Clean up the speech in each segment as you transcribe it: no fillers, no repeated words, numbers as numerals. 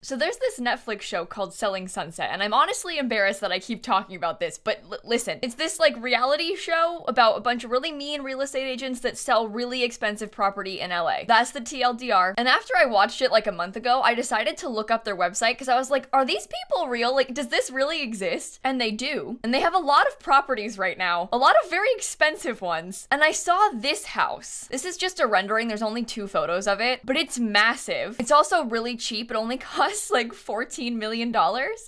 So there's this Netflix show called Selling Sunset, and I'm honestly embarrassed that I keep talking about this, but listen, it's this like reality show about a bunch of really mean real estate agents that sell really expensive property in LA. That's the TLDR. And after I watched it like a month ago, I decided to look up their website because I was like, are these people real? Like, does this really exist? And they do. And they have a lot of properties right now, a lot of very expensive ones. And I saw this house. This is just a rendering. There's only 2 photos of it, but it's massive. It's also really cheap. It only costs like $14 million.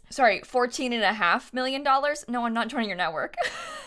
Sorry, $14.5 million. No, I'm not joining your network.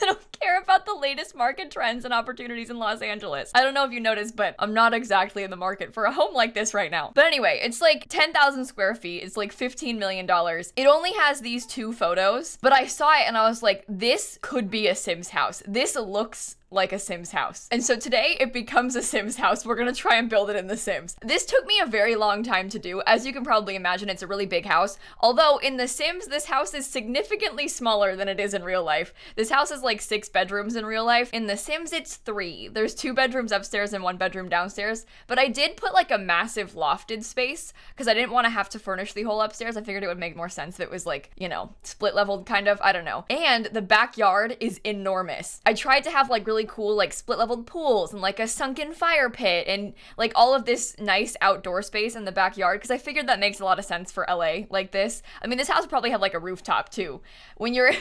I don't care about the latest market trends and opportunities in Los Angeles. I don't know if you noticed, but I'm not exactly in the market for a home like this right now. But anyway, it's like 10,000 square feet. It's like $15 million. It only has these 2 photos, but I saw it and I was like, this could be a Sims house. This looks like a Sims house. And so today it becomes a Sims house. We're gonna try and build it in The Sims. This took me a very long time to do. As you can probably imagine, it's a really big house. Although in The Sims, this house is significantly smaller than it is in real life. This house is like 6 bedrooms in real life. In The Sims, it's 3. There's 2 bedrooms upstairs and 1 bedroom downstairs. But I did put like a massive lofted space because I didn't want to have to furnish the whole upstairs. I figured it would make more sense if it was like, you know, split leveled kind of, I don't know. And the backyard is enormous. I tried to have like really cool like split leveled pools and like a sunken fire pit and like all of this nice outdoor space in the backyard because I figured that makes a lot of sense for LA like this. I mean, this house probably had like a rooftop too. When you're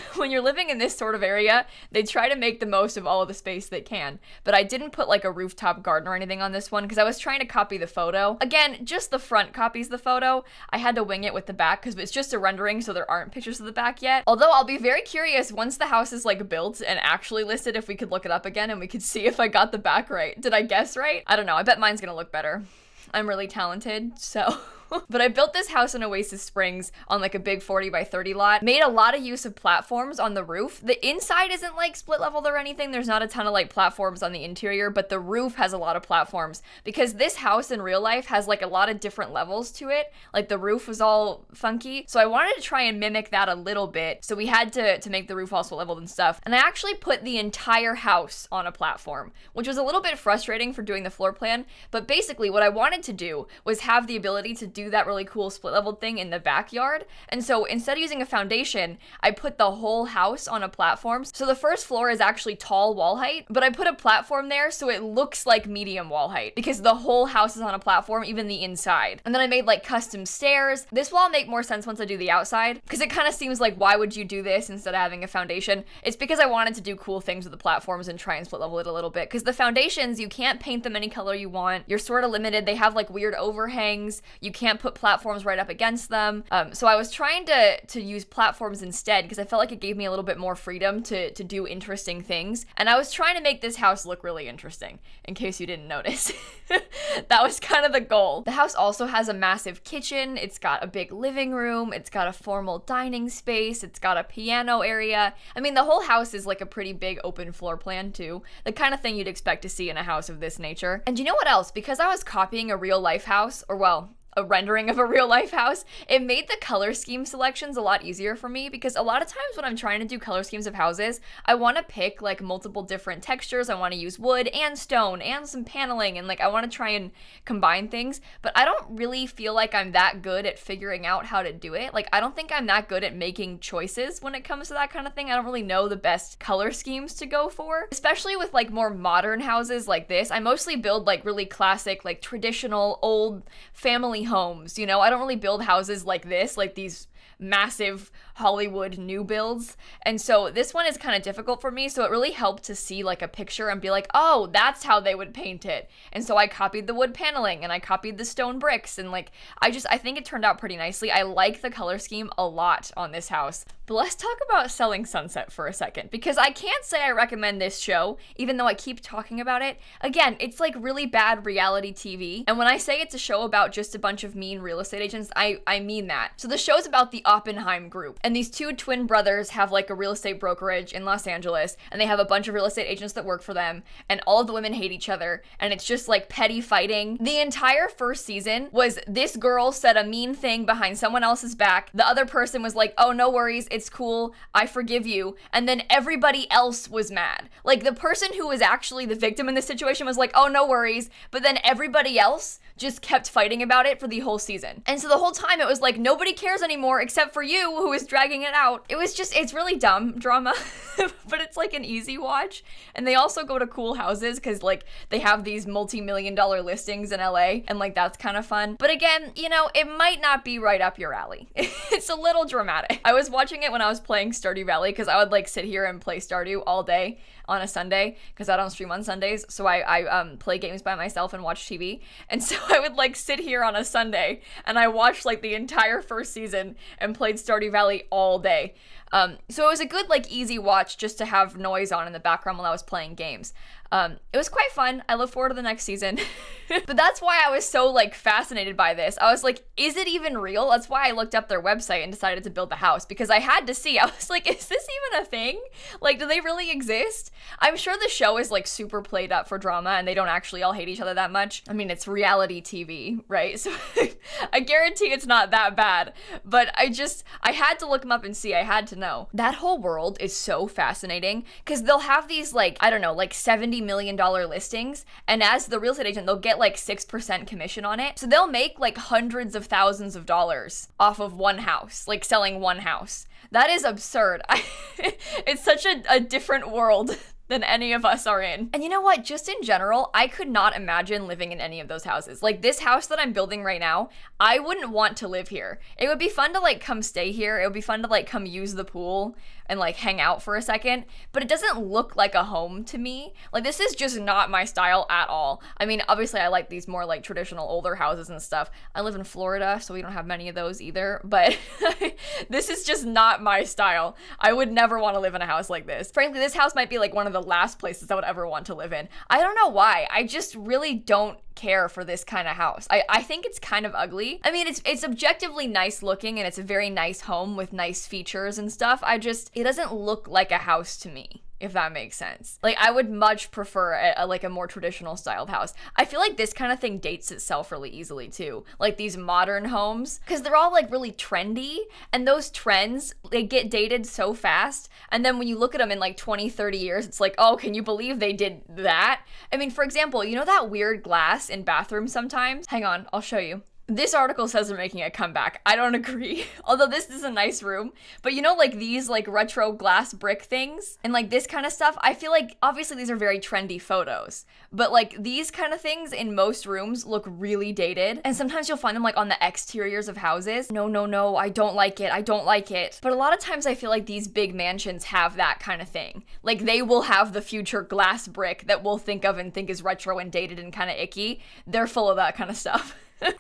living in this sort of area, they try to make the most of all of the space they can. But I didn't put like a rooftop garden or anything on this one because I was trying to copy the photo. Again, just the front copies the photo. I had to wing it with the back because it's just a rendering, so there aren't pictures of the back yet. Although I'll be very curious once the house is like built and actually listed if we could look it up again and we could see if I got the back right. Did I guess right? I don't know. I bet mine's gonna look better. I'm really talented, so... But I built this house in Oasis Springs on like a big 40 by 30 lot. Made a lot of use of platforms on the roof. The inside isn't like split leveled or anything. There's not a ton of like platforms on the interior, but the roof has a lot of platforms because this house in real life has like a lot of different levels to it. Like the roof was all funky. So I wanted to try and mimic that a little bit. So we had to make the roof all split leveled and stuff. And I actually put the entire house on a platform, which was a little bit frustrating for doing the floor plan. But basically what I wanted to do was have the ability to do that really cool split leveled thing in the backyard. And so instead of using a foundation, I put the whole house on a platform. So the first floor is actually tall wall height, but I put a platform there so it looks like medium wall height because the whole house is on a platform, even the inside. And then I made like custom stairs. This will all make more sense once I do the outside because it kind of seems like, why would you do this instead of having a foundation? It's because I wanted to do cool things with the platforms and try and split level it a little bit because the foundations, you can't paint them any color you want. You're sort of limited. They have like weird overhangs. You can't put platforms right up against them. So I was trying to use platforms instead because I felt like it gave me a little bit more freedom to do interesting things. And I was trying to make this house look really interesting, in case you didn't notice. That was kind of the goal. The house also has a massive kitchen. It's got a big living room. It's got a formal dining space. It's got a piano area. I mean, the whole house is like a pretty big open floor plan too. The kind of thing you'd expect to see in a house of this nature. And you know what else? Because I was copying a real life house, or well, a rendering of a real life house, it made the color scheme selections a lot easier for me because a lot of times when I'm trying to do color schemes of houses, I want to pick like multiple different textures. I want to use wood and stone and some paneling and like I want to try and combine things, but I don't really feel like I'm that good at figuring out how to do it. Like I don't think I'm that good at making choices when it comes to that kind of thing. I don't really know the best color schemes to go for, especially with like more modern houses like this. I mostly build like really classic, like traditional old family homes, you know. I don't really build houses like this, like these massive Hollywood new builds. And so this one is kind of difficult for me. So it really helped to see like a picture and be like, oh, that's how they would paint it. And so I copied the wood paneling and I copied the stone bricks. And like, I think it turned out pretty nicely. I like the color scheme a lot on this house. But let's talk about Selling Sunset for a second, because I can't say I recommend this show, even though I keep talking about it. Again, it's like really bad reality TV. And when I say it's a show about just a bunch of mean real estate agents, I mean that. So the show's about the Oppenheim Group. And these 2 twin brothers have like a real estate brokerage in Los Angeles, and they have a bunch of real estate agents that work for them, and all of the women hate each other, and it's just like petty fighting. The entire first season was this girl said a mean thing behind someone else's back. The other person was like, oh, no worries, it's cool, I forgive you. And then everybody else was mad. Like the person who was actually the victim in this situation was like, oh, no worries. But then everybody else just kept fighting about it for the whole season. And so the whole time it was like, nobody cares anymore except for you who is dragging it out. It's really dumb drama, but it's like an easy watch. And they also go to cool houses because like they have these multi-million-dollar listings in LA, and like that's kind of fun. But again, you know, it might not be right up your alley. It's a little dramatic. I was watching it when I was playing Stardew Valley because I would like sit here and play Stardew all day on a Sunday because I don't stream on Sundays, so I play games by myself and watch TV. And so I would like sit here on a Sunday and I watched like the entire first season and played Stardew Valley all day. So it was a good like easy watch just to have noise on in the background while I was playing games. It was quite fun. I look forward to the next season. But that's why I was so like fascinated by this. I was like, is it even real? That's why I looked up their website and decided to build the house, because I had to see. I was like, is this even a thing? Like, do they really exist? I'm sure the show is like super played up for drama and they don't actually all hate each other that much. I mean, it's reality TV, right? So I guarantee it's not that bad. But I had to look them up and see. I had to know. That whole world is so fascinating because they'll have these like, I don't know, like $70 million listings, and as the real estate agent they'll get like 6% commission on it, so they'll make like hundreds of thousands of dollars off of one house, like selling one house. That is absurd. It's such a different world than any of us are in. And you know what? Just in general, I could not imagine living in any of those houses. Like this house that I'm building right now, I wouldn't want to live here. It would be fun to like come stay here. It would be fun to like come use the pool and like hang out for a second, but it doesn't look like a home to me. Like this is just not my style at all. I mean, obviously I like these more like traditional older houses and stuff. I live in Florida, so we don't have many of those either, but this is just not my style. I would never want to live in a house like this. Frankly, this house might be like one of the last places I would ever want to live in. I don't know why. I just really don't care for this kind of house. I think it's kind of ugly. I mean, it's objectively nice looking and it's a very nice home with nice features and stuff. It doesn't look like a house to me, if that makes sense. Like, I would much prefer a more traditional styled house. I feel like this kind of thing dates itself really easily too. Like these modern homes, because they're all like really trendy, and those trends, they get dated so fast. And then when you look at them in like 20, 30 years, it's like, oh, can you believe they did that? I mean, for example, you know that weird glass in bathrooms sometimes? Hang on, I'll show you. This article says they're making a comeback. I don't agree. Although this is a nice room. But you know, like these like retro glass brick things and like this kind of stuff, I feel like obviously these are very trendy photos, but like these kind of things in most rooms look really dated. And sometimes you'll find them like on the exteriors of houses. No, I don't like it. But a lot of times I feel like these big mansions have that kind of thing. Like they will have the future glass brick that we'll think of and think is retro and dated and kind of icky. They're full of that kind of stuff.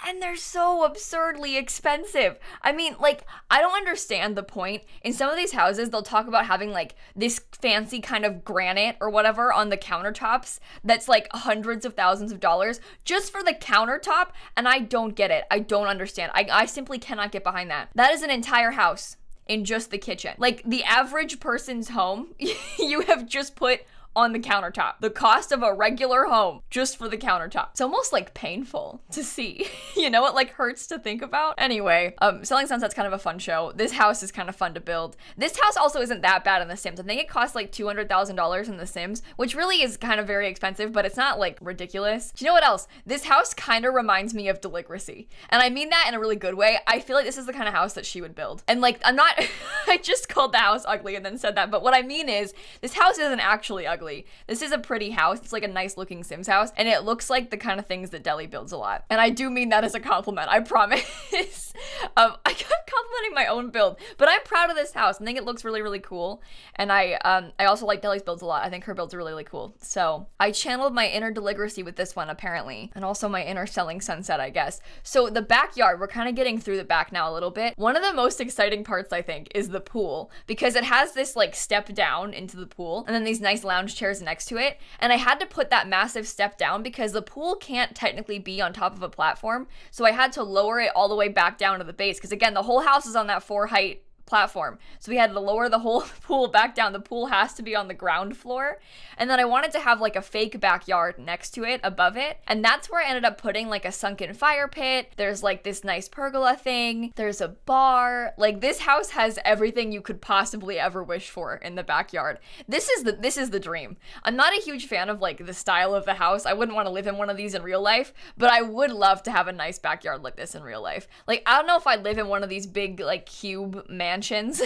And they're so absurdly expensive. I mean, like, I don't understand the point. In some of these houses, they'll talk about having, like, this fancy kind of granite or whatever on the countertops that's, like, hundreds of thousands of dollars just for the countertop, and I don't get it. I don't understand. I simply cannot get behind that. That is an entire house in just the kitchen. Like, the average person's home, you have just put on the countertop. The cost of a regular home just for the countertop. It's almost like painful to see. You know, it like hurts to think about. Anyway, Selling Sunset's kind of a fun show. This house is kind of fun to build. This house also isn't that bad in The Sims. I think it costs like $200,000 in The Sims, which really is kind of very expensive, but it's not like ridiculous. Do you know what else? This house kind of reminds me of Deligracy. And I mean that in a really good way. I feel like this is the kind of house that she would build. And like, I just called the house ugly and then said that, but what I mean is this house isn't actually ugly. This is a pretty house. It's like a nice looking Sims house, and it looks like the kind of things that Deli builds a lot. And I do mean that as a compliment, I promise. I'm complimenting my own build, but I'm proud of this house. I think it looks really, really cool. And I also like Deli's builds a lot. I think her builds are really, really cool. So I channeled my inner Deligracy with this one apparently, and also my inner Selling Sunset, I guess. So the backyard, we're kind of getting through the back now a little bit. One of the most exciting parts, I think, is the pool, because it has this like step down into the pool and then these nice lounge chairs next to it, and I had to put that massive step down because the pool can't technically be on top of a platform, so I had to lower it all the way back down to the base, because again, the whole house is on that 4 height platform. So we had to lower the whole pool back down. The pool has to be on the ground floor. And then I wanted to have like a fake backyard next to it, above it. And that's where I ended up putting like a sunken fire pit. There's like this nice pergola thing. There's a bar. Like this house has everything you could possibly ever wish for in the backyard. This is the dream. I'm not a huge fan of like the style of the house. I wouldn't want to live in one of these in real life, but I would love to have a nice backyard like this in real life. Like, I don't know if I'd live in one of these big like cube mansions.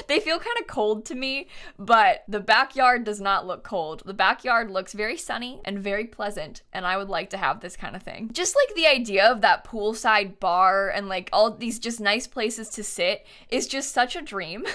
They feel kind of cold to me, but the backyard does not look cold. The backyard looks very sunny and very pleasant, and I would like to have this kind of thing. Just like the idea of that poolside bar and like all these just nice places to sit is just such a dream.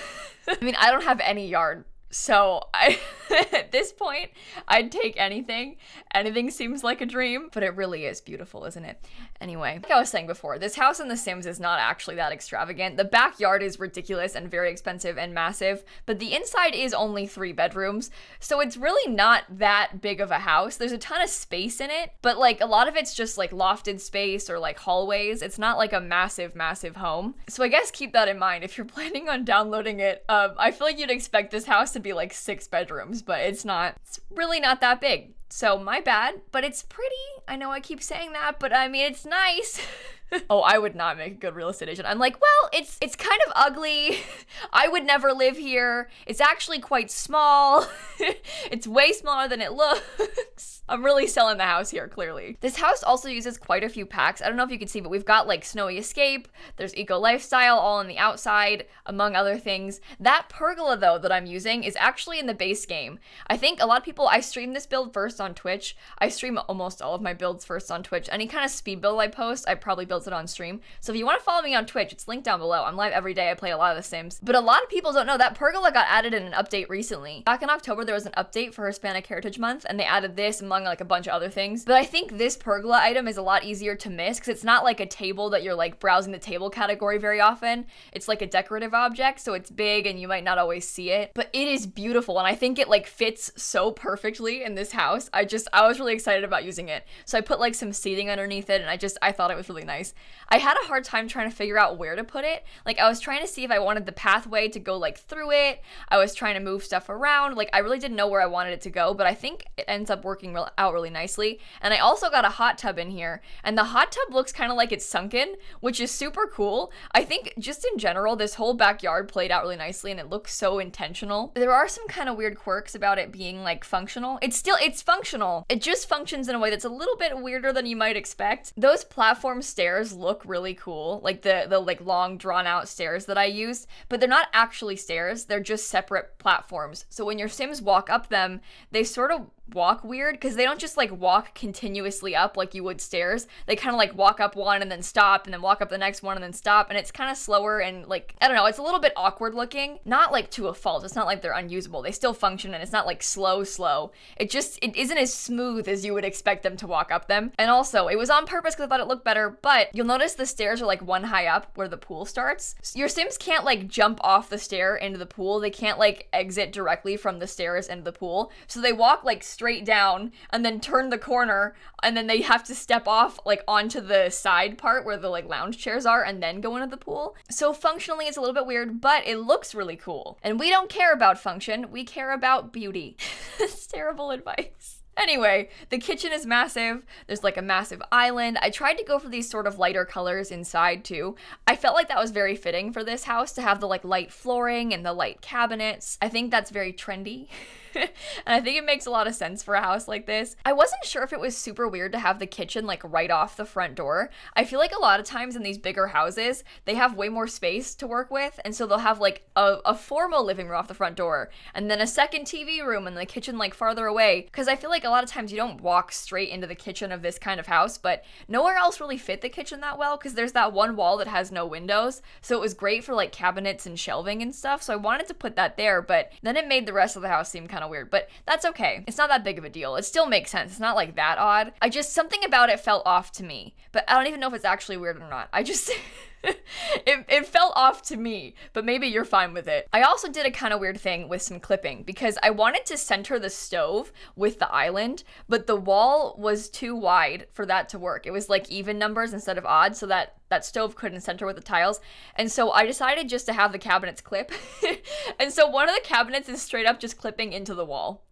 I mean, I don't have any yard, so at this point, I'd take anything. Anything seems like a dream, but it really is beautiful, isn't it? Anyway, like I was saying before, this house in The Sims is not actually that extravagant. The backyard is ridiculous and very expensive and massive, but the inside is only 3 bedrooms, so it's really not that big of a house. There's a ton of space in it, but like a lot of it's just like lofted space or like hallways. It's not like a massive, massive home. So I guess keep that in mind if you're planning on downloading it. I feel like you'd expect this house to be like 6 bedrooms, but it's not. It's really not that big. So my bad, but it's pretty. I know I keep saying that, but I mean, it's nice. Oh, I would not make a good real estate agent. I'm like, well, it's kind of ugly. I would never live here. It's actually quite small. It's way smaller than it looks. I'm really selling the house here, clearly. This house also uses quite a few packs. I don't know if you can see, but we've got like Snowy Escape, there's Eco Lifestyle all on the outside, among other things. That pergola, though, that I'm using is actually in the base game. I think a lot of people, I stream this build first on Twitch. I stream almost all of my builds first on Twitch. Any kind of speed build I post, I probably build it on stream. So if you want to follow me on Twitch, it's linked down below. I'm live every day. I play a lot of The Sims. But a lot of people don't know that pergola got added in an update recently. Back in October, there was an update for Hispanic Heritage Month, and they added this among like a bunch of other things. But I think this pergola item is a lot easier to miss because it's not like a table that you're like browsing the table category very often. It's like a decorative object, so it's big and you might not always see it. But it is beautiful, and I think it like fits so perfectly in this house. I was really excited about using it. So I put like some seating underneath it, and I thought it was really nice. I had a hard time trying to figure out where to put it. Like I was trying to see if I wanted the pathway to go like through it. I was trying to move stuff around. Like I really didn't know where I wanted it to go, but I think it ends up working out really nicely. And I also got a hot tub in here, and the hot tub looks kind of like it's sunken, which is super cool. I think just in general, this whole backyard played out really nicely, and it looks so intentional. There are some kind of weird quirks about it being like functional. It's functional. It just functions in a way that's a little bit weirder than you might expect. Those platform stairs look really cool, like the like long drawn out stairs that I used, but they're not actually stairs. They're just separate platforms. So when your Sims walk up them, they sort of walk weird because they don't just like walk continuously up like you would stairs. They kind of like walk up one and then stop and then walk up the next one and then stop, and it's kind of slower and like, I don't know, it's a little bit awkward looking. Not like to a fault. It's not like they're unusable. They still function, and it's not like slow. It isn't as smooth as you would expect them to walk up them. And also, it was on purpose because I thought it looked better, but you'll notice the stairs are like one high up where the pool starts. So your Sims can't like jump off the stair into the pool. They can't like exit directly from the stairs into the pool. So they walk like straight down and then turn the corner, and then they have to step off like onto the side part where the like lounge chairs are and then go into the pool. So functionally it's a little bit weird, but it looks really cool. And we don't care about function, we care about beauty. It's terrible advice. Anyway, the kitchen is massive. There's like a massive island. I tried to go for these sort of lighter colors inside too. I felt like that was very fitting for this house to have the like light flooring and the light cabinets. I think that's very trendy. And I think it makes a lot of sense for a house like this. I wasn't sure if it was super weird to have the kitchen like right off the front door. I feel like a lot of times in these bigger houses, they have way more space to work with, and so they'll have like a formal living room off the front door, and then a second TV room and the kitchen like farther away, because I feel like a lot of times you don't walk straight into the kitchen of this kind of house, but nowhere else really fit the kitchen that well because there's that one wall that has no windows, so it was great for like cabinets and shelving and stuff, so I wanted to put that there, but then it made the rest of the house seem kind of weird, but that's okay. It's not that big of a deal. It still makes sense. It's not like that odd. Something about it felt off to me, but I don't even know if it's actually weird or not. It felt off to me, but maybe you're fine with it. I also did a kind of weird thing with some clipping because I wanted to center the stove with the island, but the wall was too wide for that to work. It was like even numbers instead of odd, so that stove couldn't center with the tiles. And so I decided just to have the cabinets clip. And so one of the cabinets is straight up just clipping into the wall.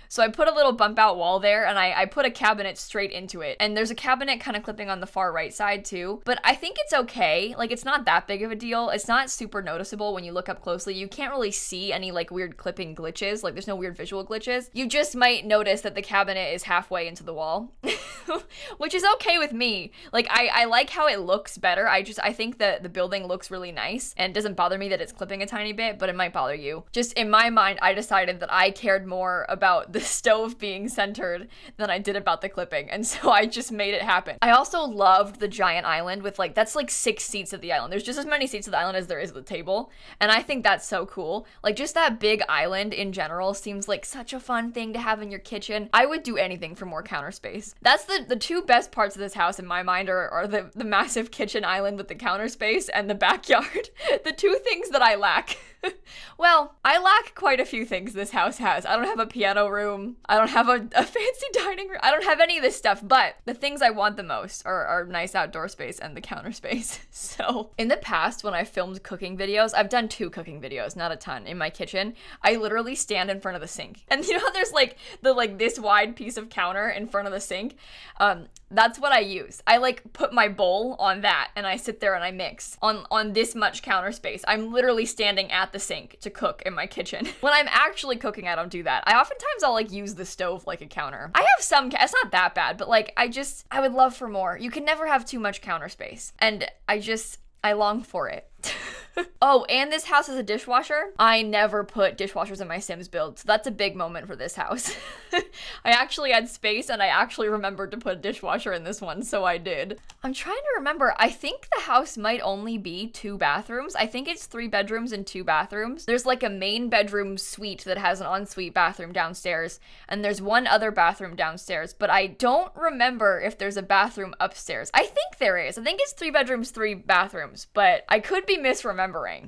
So I put a little bump out wall there, and I put a cabinet straight into it. And there's a cabinet kind of clipping on the far right side too, but I think it's okay. Like, it's not that big of a deal. It's not super noticeable when you look up closely. You can't really see any like weird clipping glitches. Like, there's no weird visual glitches. You just might notice that the cabinet is halfway into the wall, which is okay with me. Like, I like how it looks better. I think that the building looks really nice, and it doesn't bother me that it's clipping a tiny bit, but it might bother you. Just in my mind, I decided that I cared more about the stove being centered than I did about the clipping, and so I just made it happen. I also loved the giant island with that's like 6 seats at the island. There's just as many seats at the island as there is at the table, and I think that's so cool. Like, just that big island in general seems like such a fun thing to have in your kitchen. I would do anything for more counter space. That's the two best parts of this house in my mind are the massive kitchen island with the counter space and the backyard. The two things that I lack. Well, I lack quite a few things this house has. I don't have a piano room. I don't have a fancy dining room. I don't have any of this stuff, but the things I want the most are nice outdoor space and the counter space. So in the past, when I filmed cooking videos, I've done 2 cooking videos, not a ton, in my kitchen. I literally stand in front of the sink. And you know how there's like the this wide piece of counter in front of the sink? That's what I use. I put my bowl on that and I sit there and I mix on this much counter space. I'm literally standing at the sink to cook in my kitchen. When I'm actually cooking, I don't do that. Oftentimes I'll use the stove like a counter. I have some, it's not that bad, but I would love for more. You can never have too much counter space. And I long for it. Oh, and this house has a dishwasher. I never put dishwashers in my Sims build, so that's a big moment for this house. I actually had space, and I actually remembered to put a dishwasher in this one, so I did. I'm trying to remember. I think the house might only be 2 bathrooms. I think it's 3 bedrooms and 2 bathrooms. There's a main bedroom suite that has an ensuite bathroom downstairs, and there's one other bathroom downstairs, but I don't remember if there's a bathroom upstairs. I think there is. I think it's 3 bedrooms, 3 bathrooms, but I could be misremembering.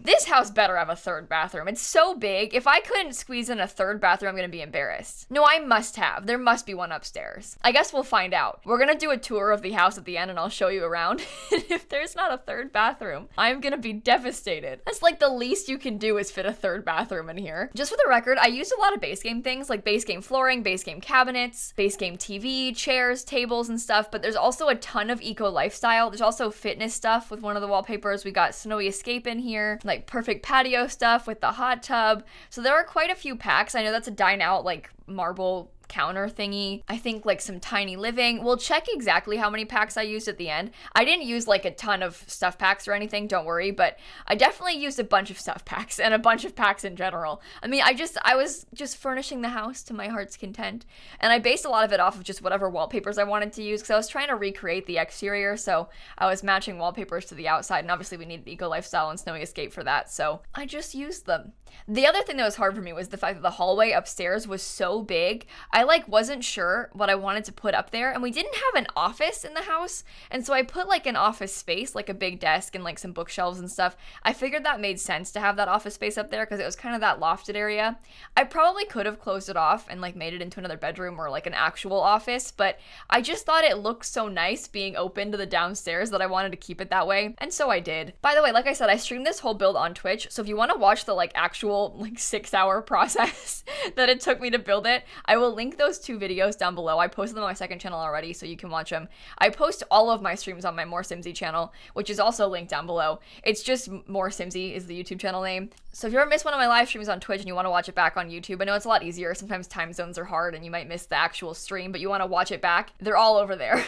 This house better have a 3rd bathroom. It's so big. If I couldn't squeeze in a 3rd bathroom, I'm gonna be embarrassed. No, I must have. There must be one upstairs. I guess we'll find out. We're gonna do a tour of the house at the end and I'll show you around. And if there's not a 3rd bathroom, I'm gonna be devastated. That's the least you can do is fit a 3rd bathroom in here. Just for the record, I used a lot of base game things like base game flooring, base game cabinets, base game TV, chairs, tables, and stuff, but there's also a ton of eco lifestyle. There's also fitness stuff with one of the wallpapers. We got Snowy Escape in here, perfect patio stuff with the hot tub. So there are quite a few packs. I know that's a dine out marble counter thingy. I think some tiny living. We'll check exactly how many packs I used at the end. I didn't use a ton of stuff packs or anything, don't worry, but I definitely used a bunch of stuff packs and a bunch of packs in general. I mean, I was just furnishing the house to my heart's content, and I based a lot of it off of just whatever wallpapers I wanted to use because I was trying to recreate the exterior, so I was matching wallpapers to the outside, and obviously we needed Eco Lifestyle and Snowy Escape for that, so I just used them. The other thing that was hard for me was the fact that the hallway upstairs was so big. I wasn't sure what I wanted to put up there, and we didn't have an office in the house, and so I put an office space, a big desk and some bookshelves and stuff. I figured that made sense to have that office space up there because it was kind of that lofted area. I probably could have closed it off and made it into another bedroom or an actual office, but I just thought it looked so nice being open to the downstairs that I wanted to keep it that way, and so I did. By the way, like I said, I streamed this whole build on Twitch, so if you want to watch the actual 6-hour process that it took me to build it, I will link those 2 videos down below. I posted them on my 2nd channel already, so you can watch them. I post all of my streams on my More Simsie channel, which is also linked down below. It's just More Simsie is the YouTube channel name. So if you ever miss one of my live streams on Twitch and you want to watch it back on YouTube, I know it's a lot easier. Sometimes time zones are hard and you might miss the actual stream, but you want to watch it back, they're all over there.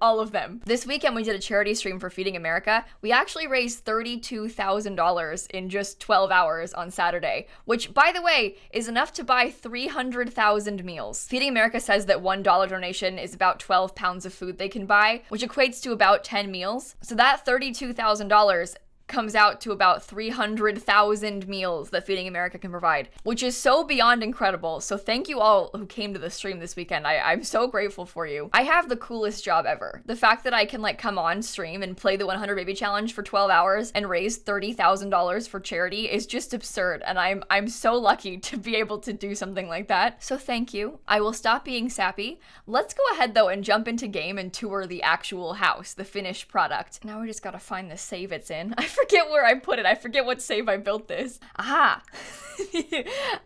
All of them. This weekend we did a charity stream for Feeding America. We actually raised $32,000 in just 12 hours on Saturday, which, by the way, is enough to buy 300,000 meals. Feeding America says that $1 donation is about 12 pounds of food they can buy, which equates to about 10 meals. So that $32,000 comes out to about 300,000 meals that Feeding America can provide, which is so beyond incredible. So thank you all who came to the stream this weekend. I'm so grateful for you. I have the coolest job ever. The fact that I can like come on stream and play the 100 Baby Challenge for 12 hours and raise $30,000 for charity is just absurd, and I'm so lucky to be able to do something like that. So thank you. I will stop being sappy. Let's go ahead though and jump into game and tour the actual house, the finished product. Now we just gotta find the save it's in. I forget where I put it. I forget what save I built this. Aha!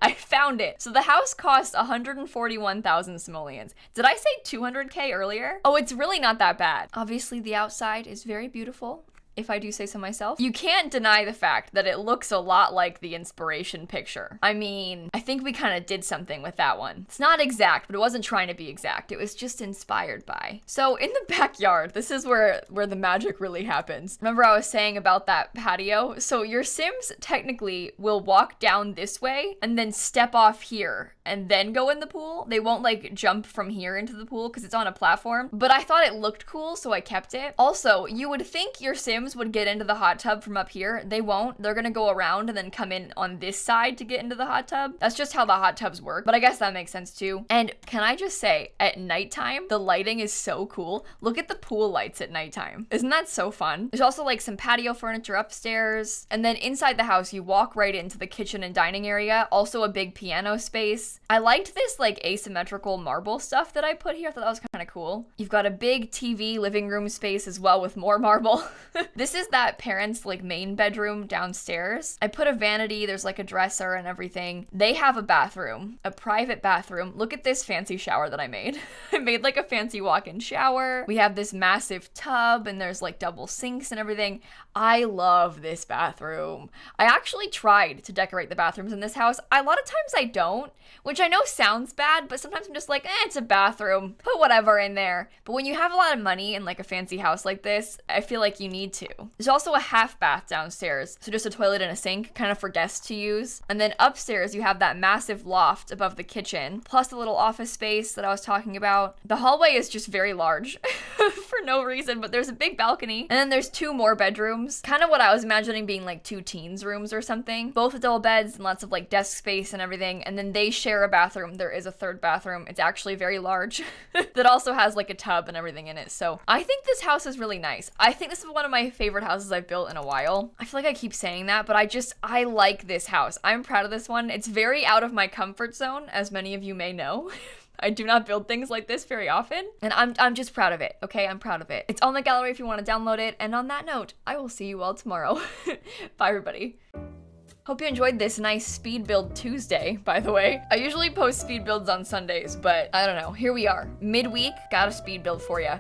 I found it. So the house cost 141,000 simoleons. Did I say 200k earlier? Oh, it's really not that bad. Obviously the outside is very beautiful, if I do say so myself. You can't deny the fact that it looks a lot like the inspiration picture. I mean, I think we kind of did something with that one. It's not exact, but it wasn't trying to be exact. It was just inspired by. So in the backyard, this is where the magic really happens. Remember I was saying about that patio? So your Sims technically will walk down this way and then step off here and then go in the pool. They won't like jump from here into the pool because it's on a platform, but I thought it looked cool, so I kept it. Also, you would think your Sims would get into the hot tub from up here. They won't. They're gonna go around and then come in on this side to get into the hot tub. That's just how the hot tubs work, but I guess that makes sense too. And can I just say, at nighttime, the lighting is so cool. Look at the pool lights at nighttime. Isn't that so fun? There's also like some patio furniture upstairs, and then inside the house, you walk right into the kitchen and dining area. Also a big piano space. I liked this like asymmetrical marble stuff that I put here. I thought that was kind of cool. You've got a big TV living room space as well with more marble. This is that parents' like main bedroom downstairs. I put a vanity, there's like a dresser and everything. They have a bathroom, a private bathroom. Look at this fancy shower that I made. I made like a fancy walk-in shower. We have this massive tub and there's like double sinks and everything. I love this bathroom. I actually tried to decorate the bathrooms in this house. A lot of times I don't, which I know sounds bad, but sometimes I'm just like, it's a bathroom. Put whatever in there. But when you have a lot of money in like a fancy house like this, I feel like you need to. There's also a half bath downstairs, so just a toilet and a sink, kind of for guests to use. And then upstairs, you have that massive loft above the kitchen, plus the little office space that I was talking about. The hallway is just very large for no reason, but there's a big balcony. And then there's two more bedrooms, kind of what I was imagining being like two teens rooms or something. Both with double beds and lots of like desk space and everything. And then they share a bathroom. There is a third bathroom. It's actually very large that also has like a tub and everything in it. So I think this house is really nice. I think this is one of my favorite houses I've built in a while. I feel like I keep saying that, but I like this house. I'm proud of this one. It's very out of my comfort zone, as many of you may know. I do not build things like this very often, and I'm just proud of it, okay? I'm proud of it. It's on the gallery if you want to download it, and on that note, I will see you all tomorrow. Bye, everybody. Hope you enjoyed this nice speed build Tuesday, by the way. I usually post speed builds on Sundays, but I don't know. Here we are. Midweek, got a speed build for you.